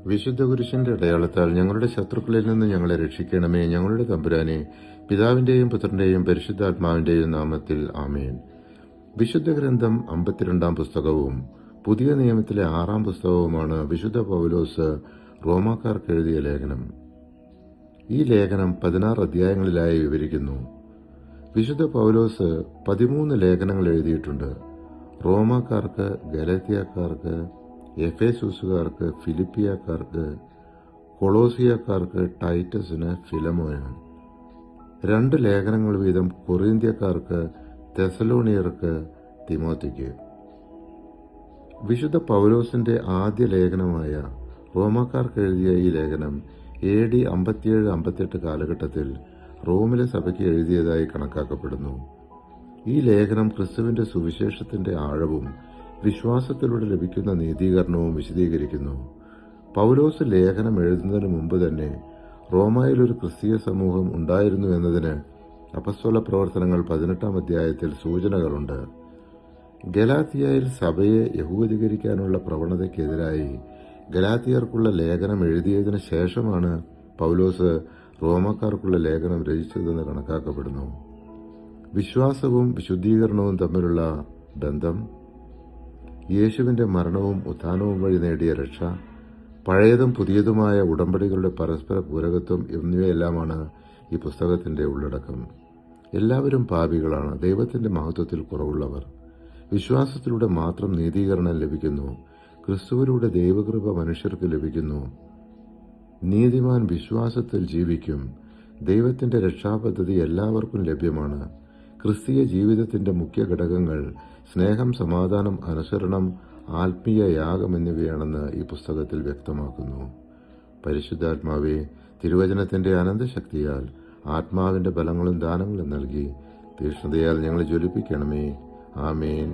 വിശുദ്ധ കുരിശിന്റെ അടയാളത്താൽ ഞങ്ങളുടെ ശത്രുക്കളിൽ നിന്ന് ഞങ്ങളെ രക്ഷിക്കണമേ. ഞങ്ങളുടെ തമ്പുരാനെ, പിതാവിന്റെയും പുത്രന്റെയും പരിശുദ്ധാത്മാവിന്റെയും നാമത്തിൽ ആമേൻ. വിശുദ്ധ ഗ്രന്ഥം 52 പുസ്തകവും പുതിയ നിയമത്തിലെ 6 പുസ്തകവുമാണ് വിശുദ്ധ പൗലോസ് റോമാക്കാർക്ക് എഴുതിയ ലേഖനം. ഈ ലേഖനം 16 അധ്യായങ്ങളിലായി വിവരിക്കുന്നു. വിശുദ്ധ പൗലോസ് 13 ലേഖനങ്ങൾ എഴുതിയിട്ടുണ്ട്. റോമാക്കാർക്ക്, ഗലാത്യക്കാർക്ക്, എഫേസൂസുകാർക്ക്, ഫിലിപ്പിയക്കാർക്ക്, കൊളോസിയക്കാർക്ക്, ടൈറ്റസിന്, ഫിലമോന്. 2 ലേഖനങ്ങൾ വീതം കൊറിന്ത്യക്കാർക്ക്, തെസലോണിയർക്ക്, തിമോത്തിക്ക്. വിശുദ്ധ പൗലോസിന്റെ ആദ്യ ലേഖനമായ റോമാക്കാർക്ക് എഴുതിയ ഈ ലേഖനം AD 57-58 കാലഘട്ടത്തിൽ റോമിലെ സഭയ്ക്ക് എഴുതിയതായി കണക്കാക്കപ്പെടുന്നു. ഈ ലേഖനം ക്രിസ്തുവിന്റെ സുവിശേഷത്തിന്റെ ആഴവും വിശ്വാസത്തിലൂടെ ലഭിക്കുന്ന നീതീകരണവും വിശദീകരിക്കുന്നു. പൗലോസ് ലേഖനം എഴുതുന്നതിന് മുമ്പ് തന്നെ റോമായിൽ ഒരു ക്രിസ്തീയ സമൂഹം ഉണ്ടായിരുന്നു എന്നതിന് അപ്പസ്തോല പ്രവർത്തനങ്ങൾ 18 അധ്യായത്തിൽ സൂചനകളുണ്ട്. ഗലാത്യയിൽ സഭയെ യഹൂദീകരിക്കാനുള്ള പ്രവണതയ്ക്കെതിരായി ഗലാത്യർക്കുള്ള ലേഖനം എഴുതിയതിനു ശേഷമാണ് പൗലോസ് റോമാക്കാർക്കുള്ള ലേഖനം രചിച്ചതെന്ന് കണക്കാക്കപ്പെടുന്നു. വിശ്വാസവും വിശുദ്ധീകരണവും തമ്മിലുള്ള ബന്ധം, യേശുവിന്റെ മരണവും ഉത്ഥാനവും വഴി നേടിയ രക്ഷ, പഴയതും പുതിയതുമായ ഉടമ്പടികളുടെ പരസ്പര പൂരകത്വം എന്നിവയെല്ലാമാണ് ഈ പുസ്തകത്തിന്റെ ഉള്ളടക്കം. എല്ലാവരും പാപികളാണ്, ദൈവത്തിന്റെ മഹത്വത്തിൽ കുറവുള്ളവർ. വിശ്വാസത്തിലൂടെ മാത്രം നീതീകരണം ലഭിക്കുന്നു. ക്രിസ്തുവിലൂടെ ദൈവകൃപ മനുഷ്യർക്ക് ലഭിക്കുന്നു. നീതിമാൻ വിശ്വാസത്തിൽ ജീവിക്കും. ദൈവത്തിന്റെ രക്ഷാപദ്ധതി എല്ലാവർക്കും ലഭ്യമാണ്. ക്രിസ്തീയ ജീവിതത്തിന്റെ മുഖ്യ ഘടകങ്ങൾ സ്നേഹം, സമാധാനം, അനുസരണം, ആത്മീയ യാഗം എന്നിവയാണെന്ന് ഈ പുസ്തകത്തിൽ വ്യക്തമാക്കുന്നു. പരിശുദ്ധാത്മാവെ, തിരുവചനത്തിന്റെ അനന്തശക്തിയാൽ ആത്മാവിന്റെ ബലങ്ങളും ദാനങ്ങളും നൽകി തീക്ഷ്ണതയാൽ ഞങ്ങളെ ജ്വലിപ്പിക്കണമേ. ആമേൻ.